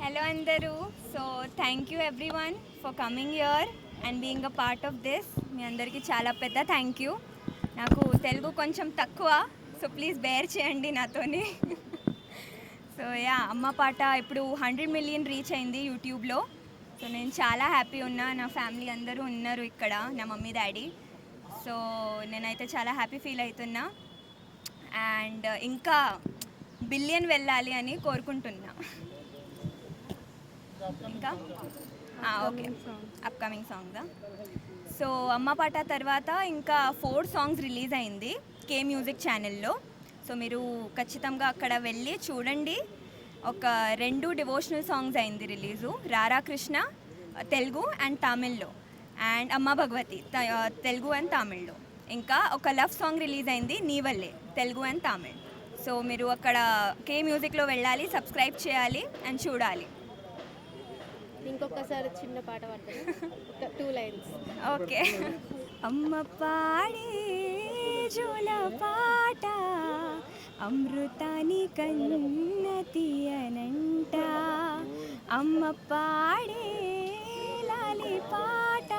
Hello అందరూ. So thank you everyone for coming here and being a part of this. మీ అందరికీ చాలా పెద్ద థ్యాంక్ యూ. నాకు తెలుగు కొంచెం తక్కువ, సో ప్లీజ్ బేర్ చేయండి నాతోని. సో యా, అమ్మ పాట ఇప్పుడు 100 మిలియన్ రీచ్ అయింది యూట్యూబ్లో. సో నేను చాలా హ్యాపీ ఉన్నా. నా ఫ్యామిలీ అందరూ ఉన్నారు ఇక్కడ, నా మమ్మీ డాడీ. సో నేనైతే చాలా హ్యాపీ ఫీల్ అవుతున్నా అండ్ ఇంకా బిలియన్ వెళ్ళాలి అని కోరుకుంటున్నా. ఇంకా ఓకే, అప్కమింగ్ సాంగ్దా. సో అమ్మ పాట తర్వాత ఇంకా 4 సాంగ్స్ రిలీజ్ అయింది కే మ్యూజిక్ ఛానల్లో. సో మీరు ఖచ్చితంగా అక్కడ వెళ్ళి చూడండి. ఒక 2 డివోషనల్ సాంగ్స్ అయింది రిలీజు, రారా కృష్ణ తెలుగు అండ్ తమిళ్లో, అండ్ అమ్మ భగవతి తెలుగు అండ్ తమిళ్లో. ఇంకా ఒక లవ్ సాంగ్ రిలీజ్ అయింది నీ వల్లే, తెలుగు అండ్ తమిళ్. సో మీరు అక్కడ కే మ్యూజిక్లో వెళ్ళాలి, సబ్స్క్రైబ్ చేయాలి అండ్ చూడాలి. ఇంకొకసారి చిన్న పాట పాడతాను, ఒక 2 లైన్స్. ఓకే. అమ్మ పాడే జోల పాట అమృతాని కన్న తీయనంట, అమ్మ పాడే లాలి పాట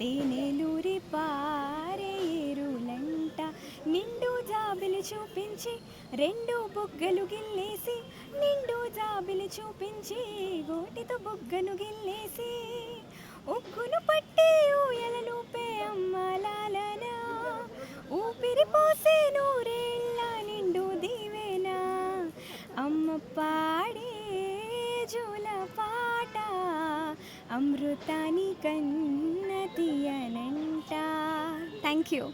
తేనెలూరి పారే ఏరులంట, నిండు జాబిలి చూపించి 2 బుగ్గలు గిల్లేసి, నిండు జాబిలి చూపించి గోటితో బుగ్గను గిల్లేసి, ఉక్కును పట్టి ఊయలలూపే అమ్మలాలన, ఊపిరి పోసే నూరేళ్ళ నిండు దీవెనా, అమ్మ పాడే జోల పాట అమృతాని కన్న తీయనంట. Thank you.